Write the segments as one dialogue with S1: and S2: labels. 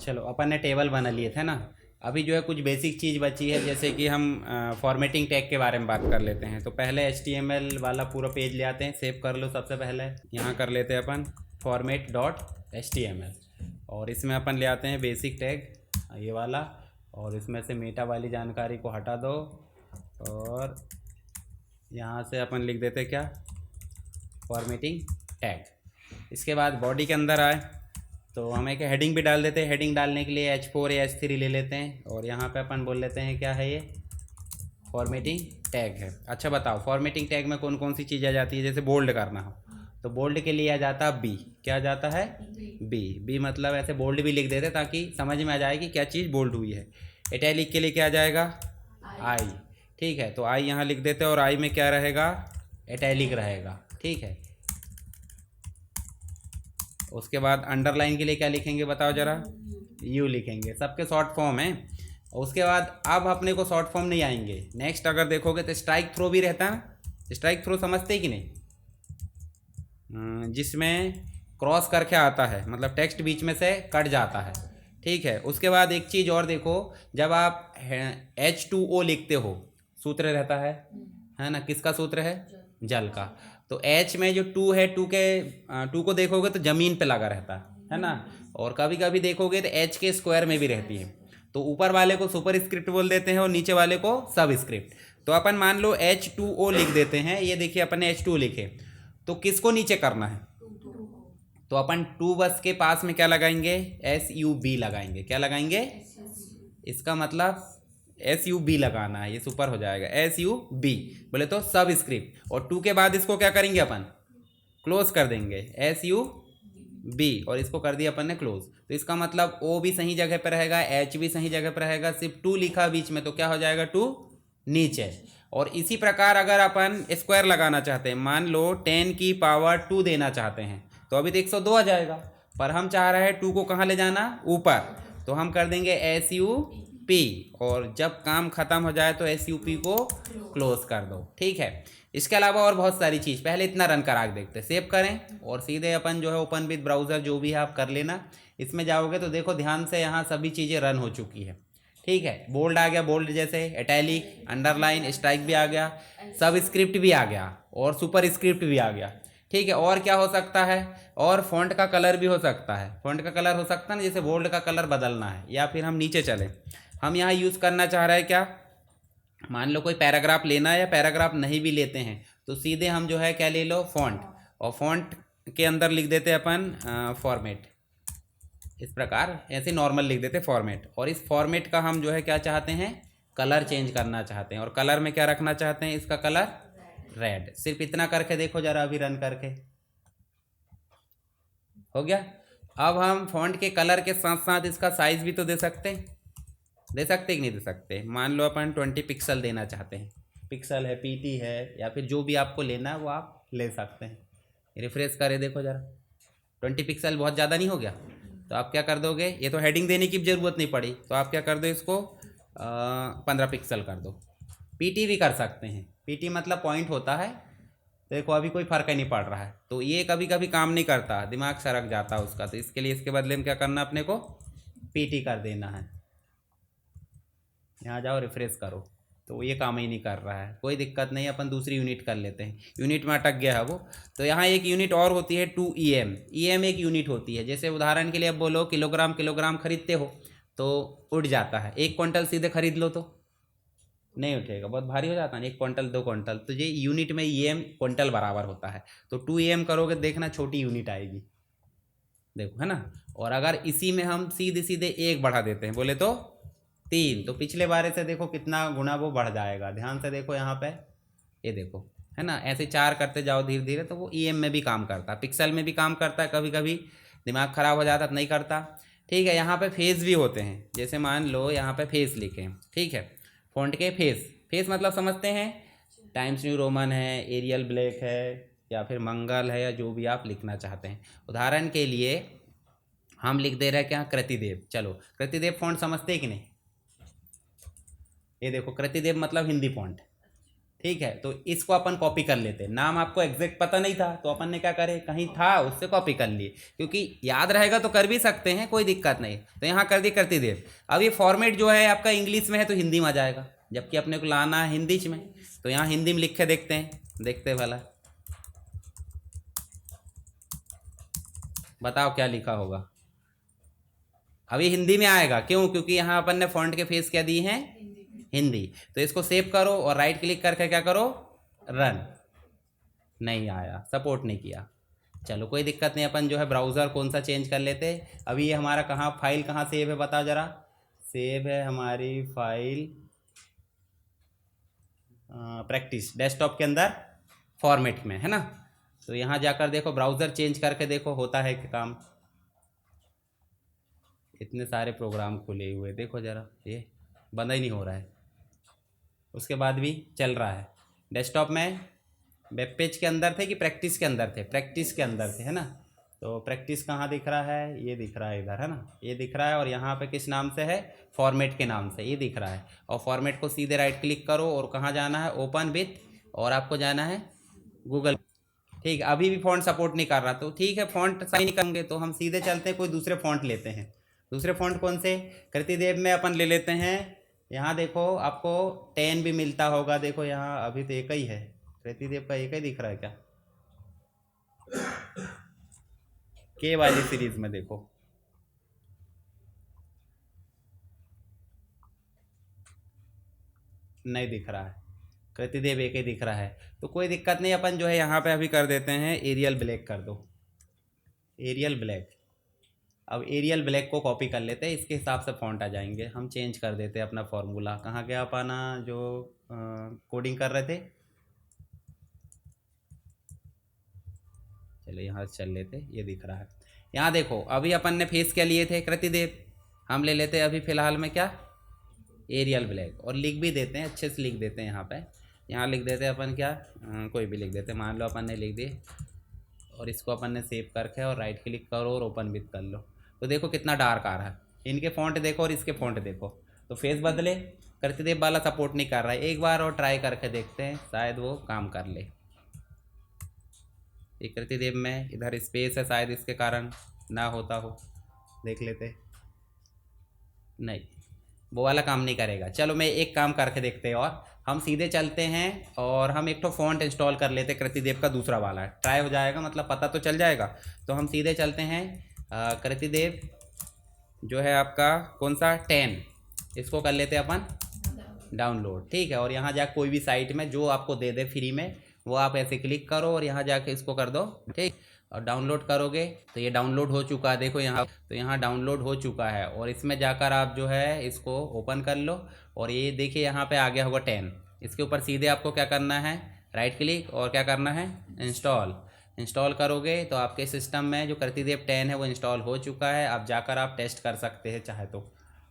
S1: चलो अपन ने टेबल बना लिए थे ना। अभी जो है कुछ बेसिक चीज़ बची है, जैसे कि हम फॉर्मेटिंग टैग के बारे में बात कर लेते हैं। तो पहले HTML वाला पूरा पेज ले आते हैं, सेव कर लो। सबसे पहले यहाँ कर लेते हैं अपन format.html, और इसमें अपन ले आते हैं बेसिक टैग ये वाला, और इसमें से मेटा वाली जानकारी को हटा दो, और यहाँ से अपन लिख देते क्या, फॉर्मेटिंग टैग। इसके बाद बॉडी के अंदर आए तो हम एक हेडिंग भी डाल देते हैं। हेडिंग डालने के लिए H4 या H3 ले लेते हैं, और यहाँ पे अपन बोल लेते हैं क्या है, ये फॉर्मेटिंग टैग है। अच्छा बताओ, फॉर्मेटिंग टैग में कौन कौन सी चीज़ आ जाती है? जैसे बोल्ड करना हो तो बोल्ड के लिए आ जाता है बी। क्या आ जाता है? बी मतलब ऐसे बोल्ड भी लिख देते ताकि समझ में आ जाए कि क्या चीज़ बोल्ड हुई है। इटैलिक के लिए क्या आ जाएगा? आई। ठीक है, तो आई यहाँ लिख देते हैं, और आई में क्या रहेगा? इटैलिक रहेगा। ठीक है, उसके बाद अंडरलाइन के लिए क्या लिखेंगे बताओ ज़रा? यू लिखेंगे। सबके शॉर्ट फॉर्म है। उसके बाद अब अपने को शॉर्ट फॉर्म नहीं आएंगे। नेक्स्ट अगर देखोगे तो स्ट्राइक थ्रो भी रहता है। स्ट्राइक थ्रो समझते कि नहीं? जिसमें क्रॉस करके आता है, मतलब टेक्स्ट बीच में से कट जाता है। ठीक है, उसके बाद एक चीज़ और देखो, जब आप H2O लिखते हो, सूत्र रहता है ना? किसका सूत्र है? जल का। तो H में जो 2 है, 2 को देखोगे तो ज़मीन पे लगा रहता है ना? और कभी कभी देखोगे तो H के स्क्वायर में भी रहती है। तो ऊपर वाले को सुपर स्क्रिप्ट बोल देते हैं और नीचे वाले को सब स्क्रिप्ट। तो अपन मान लो H2O लिख देते हैं। ये देखिए अपन ने H2 लिखे, तो किसको नीचे करना है? तो अपन 2 बस के पास में क्या लगाएंगे? SUB लगाएंगे। क्या लगाएंगे? इसका मतलब SUB लगाना है, ये सुपर हो जाएगा। SUB बोले तो सब स्क्रिप्ट, और 2 के बाद इसको क्या करेंगे अपन? क्लोज कर देंगे, SUB, और इसको कर दिया अपन ने क्लोज। तो इसका मतलब O भी सही जगह पर रहेगा, H भी सही जगह पर रहेगा, सिर्फ 2 लिखा बीच में, तो क्या हो जाएगा? 2 नीचे। और इसी प्रकार अगर अपन स्क्वायर लगाना चाहते हैं, मान लो 10 की पावर 2 देना चाहते हैं, तो अभी तो 102 आ जाएगा, पर हम चाह रहे हैं 2 को कहाँ ले जाना? ऊपर। तो हम कर देंगे SUP, और जब काम खत्म हो जाए तो SUP को क्लोज कर दो। ठीक है, इसके अलावा और बहुत सारी चीज़, पहले इतना रन करा के देखते, सेव करें और सीधे अपन जो है ओपन विद ब्राउज़र जो भी है आप कर लेना। इसमें जाओगे तो देखो ध्यान से, यहाँ सभी चीज़ें रन हो चुकी है। ठीक है, बोल्ड आ गया, बोल्ड जैसे इटैलिक, अंडरलाइन, स्ट्राइक भी आ गया, सब स्क्रिप्ट भी आ गया, और सुपर स्क्रिप्ट भी आ गया। ठीक है, और क्या हो सकता है? और फॉन्ट का कलर भी हो सकता है। फॉन्ट का कलर हो सकता है ना, जैसे बोल्ड का कलर बदलना है, या फिर हम नीचे चलें, हम यहाँ यूज़ करना चाह रहे हैं क्या, मान लो कोई पैराग्राफ लेना है या पैराग्राफ नहीं भी लेते हैं, तो सीधे हम जो है क्या ले लो? फॉन्ट, और फॉन्ट के अंदर लिख देते अपन फॉर्मेट। इस प्रकार ऐसे नॉर्मल लिख देते फॉर्मेट, और इस फॉर्मेट का हम जो है क्या चाहते हैं? कलर चेंज करना चाहते हैं, और कलर में क्या रखना चाहते हैं? इसका कलर रेड। सिर्फ इतना करके देखो जरा, अभी रन करके हो गया। अब हम फॉन्ट के कलर के साथ साथ इसका साइज भी तो दे सकते हैं। दे सकते कि नहीं दे सकते? मान लो अपन 20 पिक्सल देना चाहते हैं, पिक्सल है, PT है, या फिर जो भी आपको लेना है वो आप ले सकते हैं। रिफ्रेश करें, देखो ज़रा, 20 पिक्सल बहुत ज़्यादा नहीं हो गया? तो आप क्या कर दोगे? ये तो हेडिंग देने की ज़रूरत नहीं पड़ी, तो आप क्या कर दो, इसको 15 पिक्सल कर दो। PT भी कर सकते हैं। PT मतलब पॉइंट होता है। देखो अभी कोई फ़र्क ही नहीं पड़ रहा है, तो ये कभी कभी काम नहीं करता, दिमाग सरक जाता है उसका, तो इसके लिए इसके बदले में क्या करना, अपने को PT कर देना है। यहाँ जाओ, रिफ्रेश करो, तो ये काम ही नहीं कर रहा है। कोई दिक्कत नहीं, अपन दूसरी यूनिट कर लेते हैं। यूनिट में अटक गया है वो, तो यहाँ एक यूनिट और होती है 2EM। EM एक यूनिट होती है। जैसे उदाहरण के लिए अब बोलो किलोग्राम, किलोग्राम खरीदते हो तो उठ जाता है। 1 क्विंटल सीधे खरीद लो तो नहीं उठेगा, बहुत भारी हो जाता है। 1 क्विंटल, 2 क्विंटल, तो ये यूनिट में EM क्विंटल बराबर होता है। तो 2EM करोगे, देखना छोटी यूनिट आएगी, देखो, है ना। और अगर इसी में हम सीधे सीधे 1 बढ़ा देते हैं, बोले तो 3, तो पिछले बारे से देखो कितना गुना वो बढ़ जाएगा। ध्यान से देखो यहाँ पे, ये देखो, है ना। ऐसे 4 करते जाओ धीरे धीरे, तो वो EM में भी काम करता है, पिक्सल में भी काम करता है। कभी कभी दिमाग ख़राब हो जाता है तो नहीं करता। ठीक है, यहाँ पे फेस भी होते हैं। जैसे मान लो यहाँ पे फेस लिखे, ठीक है, फ़ॉन्ट के फेस। फेस मतलब समझते हैं, टाइम्स न्यू रोमन है, एरियल ब्लैक है, या फिर मंगल है, या जो भी आप लिखना चाहते हैं। उदाहरण के लिए हम लिख दे रहे हैं क्या, कृतिदेव। चलो, कृतिदेव फ़ॉन्ट समझते हैं कि नहीं? ये देखो, कृतिदेव मतलब हिंदी फ़ॉन्ट। ठीक है, तो इसको अपन कॉपी कर लेते हैं। नाम आपको एग्जैक्ट पता नहीं था तो अपन ने क्या करे, कहीं था उससे कॉपी कर लिए, क्योंकि याद रहेगा तो कर भी सकते हैं, कोई दिक्कत नहीं। तो यहाँ कर दी करती देर। अब ये फॉर्मेट जो है आपका इंग्लिश में है तो हिंदी में आ जाएगा, जबकि अपने को लाना है हिंदी में। तो यहाँ हिंदी में लिख के देखते हैं, देखते हैं भला, बताओ क्या लिखा होगा। अभी हिंदी में आएगा, क्यों? क्योंकि यहाँ अपन ने फॉन्ट के फेस क्या दी हैं, हिंदी। तो इसको सेव करो और राइट क्लिक करके क्या करो, रन। नहीं आया, सपोर्ट नहीं किया। चलो कोई दिक्कत नहीं, अपन जो है ब्राउज़र कौन सा चेंज कर लेते। अभी ये हमारा कहाँ फाइल कहाँ सेव है बताओ ज़रा। सेव है हमारी फाइल प्रैक्टिस डेस्कटॉप के अंदर फॉर्मेट में, है ना। तो यहाँ जाकर देखो, ब्राउज़र चेंज करके देखो होता है कि काम। इतने सारे प्रोग्राम खुले हुए, देखो ज़रा, ये बंद ही नहीं हो रहा है, उसके बाद भी चल रहा है। डेस्कटॉप में वेब पेज के अंदर थे कि प्रैक्टिस के अंदर थे? प्रैक्टिस के अंदर थे, है ना। तो प्रैक्टिस कहाँ दिख रहा है, ये दिख रहा है इधर, है ना, ये दिख रहा है। और यहाँ पे किस नाम से है, फॉर्मेट के नाम से ये दिख रहा है। और फॉर्मेट को सीधे राइट क्लिक करो और कहाँ जाना है, ओपन विथ, और आपको जाना है गूगल। ठीक है, अभी भी फ़ॉन्ट सपोर्ट नहीं कर रहा, तो ठीक है, फ़ॉन्ट सही नहीं करेंगे तो हम सीधे चलते हैं, कोई दूसरे फ़ॉन्ट लेते हैं। दूसरे फ़ॉन्ट कौन से, कृतिदेव में अपन ले लेते हैं। यहाँ देखो आपको 10 भी मिलता होगा, देखो यहाँ अभी तो एक ही है, कृतिदेव का एक ही दिख रहा है क्या, के वाली सीरीज में देखो, नहीं दिख रहा है, कृतिदेव एक ही दिख रहा है। तो कोई दिक्कत नहीं, अपन जो है यहाँ पे अभी कर देते हैं एरियल ब्लैक कर दो, एरियल ब्लैक। अब एरियल ब्लैक को कॉपी कर लेते हैं, इसके हिसाब से फॉन्ट आ जाएंगे। हम चेंज कर देते हैं अपना फॉर्मूला, कहाँ गया अपना जो कोडिंग कर रहे थे, चलो यहाँ चल लेते, ये दिख रहा है। यहाँ देखो अभी अपन ने फेस क्या लिए थे, कृतिदेव, हम ले लेते हैं अभी फ़िलहाल में क्या, एरियल ब्लैक। और लिख भी देते हैं, अच्छे से लिख देते हैं यहाँ पे। यहाँ लिख देते हैं अपन क्या, कोई भी लिख देते हैं, मान लो अपन ने लिख दिए। और इसको अपन ने सेव करके और राइट क्लिक करो और ओपन विथ कर लो। तो देखो कितना डार्क आ रहा है, इनके फ़ॉन्ट देखो और इसके फ़ॉन्ट देखो, तो फेस बदले। कृतिदेव वाला सपोर्ट नहीं कर रहा है, एक बार और ट्राई करके देखते हैं, शायद वो काम कर ले। एक कृतिदेव में इधर स्पेस है, शायद इसके कारण ना होता हो, देख लेते। नहीं, वो वाला काम नहीं करेगा। चलो मैं एक काम करके देखते हैं, और हम सीधे चलते हैं और हम एक तो फ़ॉन्ट इंस्टॉल कर लेते कृतिदेव का, दूसरा वाला ट्राई हो जाएगा, मतलब पता तो चल जाएगा। तो हम सीधे चलते हैं कृतिदेव जो है आपका कौन सा 10, इसको कर लेते हैं अपन डाउनलोड, ठीक है। और यहाँ जाकर कोई भी साइट में जो आपको दे दे फ्री में, वो आप ऐसे क्लिक करो और यहाँ जाके इसको कर दो, ठीक। और डाउनलोड करोगे तो ये डाउनलोड हो चुका है, देखो यहाँ, तो यहाँ डाउनलोड हो चुका है। और इसमें जाकर आप जो है इसको ओपन कर लो, और ये देखिए यहाँ पे आ गया होगा 10। इसके ऊपर सीधे आपको क्या करना है, राइट क्लिक, और क्या करना है, इंस्टॉल। इंस्टॉल करोगे तो आपके सिस्टम में जो कृतिदेव 10 है वो इंस्टॉल हो चुका है। अब जाकर आप टेस्ट कर सकते हैं चाहे तो।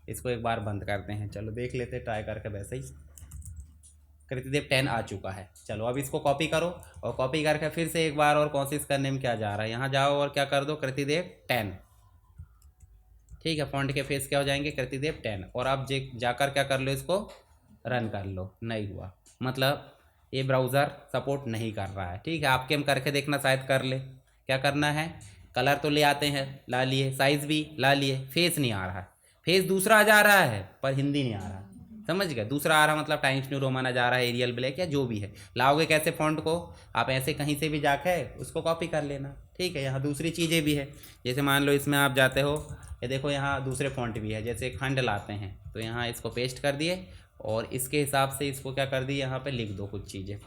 S1: इसको एक बार बंद करते हैं, चलो देख लेते हैं ट्राई करके। वैसे ही कृतिदेव 10 आ चुका है। चलो अब इसको कॉपी करो, और कॉपी करके फिर से एक बार और कोशिश करने में क्या जा रहा है, यहाँ जाओ और क्या कर दो, कृतिदेव 10, ठीक है। फॉन्ट के फेस क्या हो जाएंगे, कृतिदेव 10। और आप जाकर क्या कर लो, इसको रन कर लो, नहीं हुआ, मतलब ये ब्राउज़र सपोर्ट नहीं कर रहा है, ठीक है। आपके हम करके देखना, शायद कर ले। क्या करना है, कलर तो ले आते हैं, ला लिए, साइज़ भी ला लिए, फेस नहीं आ रहा है, फेस दूसरा आ जा रहा है पर हिंदी नहीं आ रहा, समझ गए। दूसरा आ रहा मतलब टाइम्स न्यू रोमन आ जा रहा है, एरियल ब्लैक या जो भी है। लाओगे कैसे फ़ॉन्ट को, आप ऐसे कहीं से भी जाके उसको कॉपी कर लेना, ठीक है। यहाँ दूसरी चीज़ें भी है, जैसे मान लो इसमें आप जाते हो, ये देखो यहाँ दूसरे फ़ॉन्ट भी है, जैसे खंड लाते हैं तो यहाँ इसको पेस्ट कर दिए, और इसके हिसाब से इसको क्या कर दिए, यहाँ पे लिख दो कुछ चीज़ें,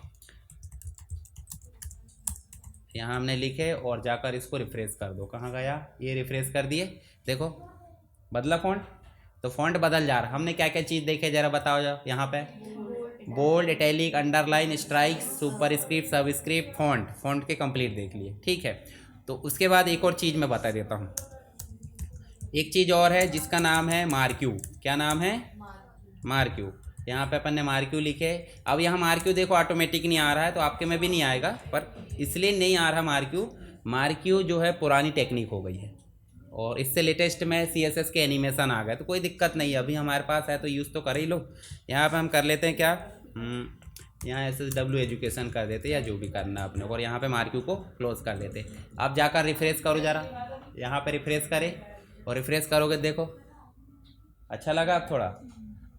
S1: यहाँ हमने लिखे, और जाकर इसको रिफ्रेश कर दो। कहाँ गया, ये रिफ्रेश कर दिए, देखो बदला फ़ॉन्ट। तो फ़ॉन्ट बदल जा रहा। हमने क्या क्या चीज़ देखे ज़रा बताओ जाओ, यहाँ पे bold, italic, underline, strike, superscript, subscript, font के कंप्लीट देख लिए, ठीक है। तो उसके बाद एक और चीज़ मैं बता देता हूँ, एक चीज़ और है जिसका नाम है मार्क्यू। क्या नाम है, मार्क्यू। यहाँ पे अपन ने मार्क्यू लिखे। अब यहाँ मार्क्यू देखो ऑटोमेटिक नहीं आ रहा है, तो आपके में भी नहीं आएगा, पर इसलिए नहीं आ रहा मार्क्यू। मार्क्यू जो है पुरानी टेक्निक हो गई है, और इससे लेटेस्ट में CSS के एनिमेशन आ गए, तो कोई दिक्कत नहीं है, अभी हमारे पास है तो यूज़ तो कर ही लो। यहाँ पे हम कर लेते हैं क्या, यहाँ SSW एजुकेशन कर देते या जो भी करना अपने को, और यहाँ पे मार्क्यू को क्लोज कर देते। आप जाकर रिफ्रेश करो ज़रा, यहाँ पे रिफ्रेश करें और रिफ्रेश करोगे देखो अच्छा लगा आप थोड़ा,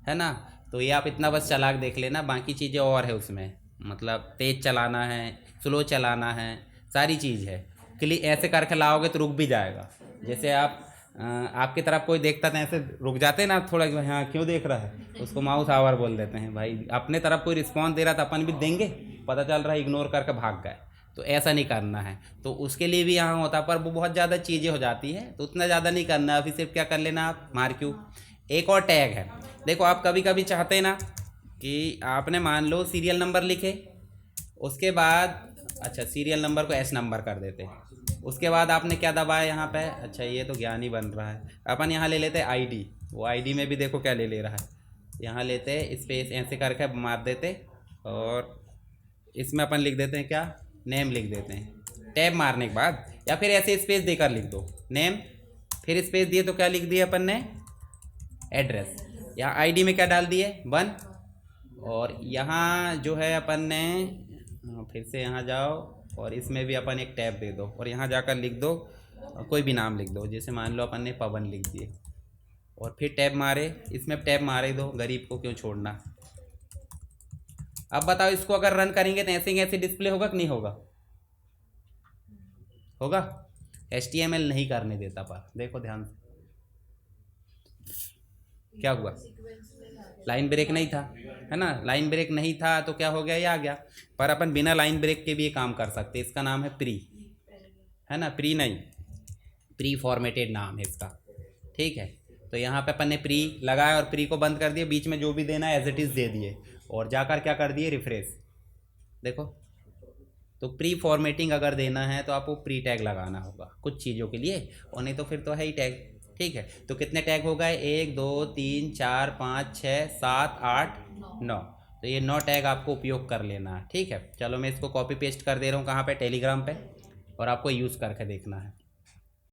S1: है ना। तो ये आप इतना बस चला के देख लेना, बाकी चीज़ें और है उसमें, मतलब तेज़ चलाना है, स्लो चलाना है, सारी चीज़ है। क्लिक ऐसे करके लाओगे तो रुक भी जाएगा। जैसे आप आपकी तरफ कोई देखता था ऐसे रुक जाते हैं ना थोड़ा, कि हाँ क्यों देख रहा है, उसको माउस आवर बोल देते हैं। भाई अपने तरफ कोई रिस्पॉन्स दे रहा था अपन भी देंगे, पता चल रहा है इग्नोर करके भाग गए, तो ऐसा नहीं करना है। तो उसके लिए भी यहाँ होता है, पर वो बहुत ज़्यादा चीज़ें हो जाती है, तो उतना ज़्यादा नहीं करना। अभी सिर्फ क्या कर लेना आप, मार्क्यू। एक और टैग है, देखो आप कभी कभी चाहते हैं ना कि आपने मान लो सीरियल नंबर लिखे, उसके बाद अच्छा सीरियल नंबर को एस नंबर कर देते, उसके बाद आपने क्या दबाया यहाँ पे, अच्छा ये तो ज्ञान ही बन रहा है, अपन यहाँ ले लेते हैं आईडी। वो आईडी में भी देखो क्या ले ले रहा है, यहाँ लेते स्पेस ऐसे करके मार देते, और इसमें अपन लिख देते हैं क्या, नेम लिख देते हैं टैब मारने के बाद, या फिर ऐसे स्पेस देकर लिख दो नेम, फिर स्पेस दिए तो क्या लिख दिए अपन ने, एड्रेस। यहाँ आईडी में क्या डाल दिए 1, और यहाँ जो है अपन ने फिर से यहाँ जाओ और इसमें भी अपन एक टैब दे दो, और यहाँ जाकर लिख दो कोई भी नाम लिख दो, जैसे मान लो अपन ने पवन लिख दिए, और फिर टैब मारे, इसमें टैब मारे दो, गरीब को क्यों छोड़ना। अब बताओ इसको अगर रन करेंगे तो ऐसे ऐसे डिस्प्ले होगा कि नहीं होगा, होगा। HTML नहीं करने देता, पर देखो ध्यान से क्या हुआ, लाइन ब्रेक नहीं था, है ना, लाइन ब्रेक नहीं था तो क्या हो गया, ये आ गया। पर अपन बिना लाइन ब्रेक के भी ये काम कर सकते हैं, इसका नाम है प्री, है ना, प्री नहीं, प्री फॉर्मेटेड नाम है इसका, ठीक है। तो यहाँ पे अपन ने प्री लगाया और प्री को बंद कर दिया, बीच में जो भी देना है एज इट इज़ दे दिए, और जाकर क्या कर दिए, रिफ्रेश, देखो। तो प्री फॉर्मेटिंग अगर देना है तो आपको प्री टैग लगाना होगा कुछ चीज़ों के लिए, और नहीं तो फिर तो है ही टैग, ठीक है। तो कितने टैग हो गए, 1 2 3 4 5 6 7 8 9, तो ये 9 टैग आपको उपयोग कर लेना है, ठीक है। चलो मैं इसको कॉपी पेस्ट कर दे रहा हूँ कहाँ पे, टेलीग्राम पे, और आपको यूज़ करके देखना है।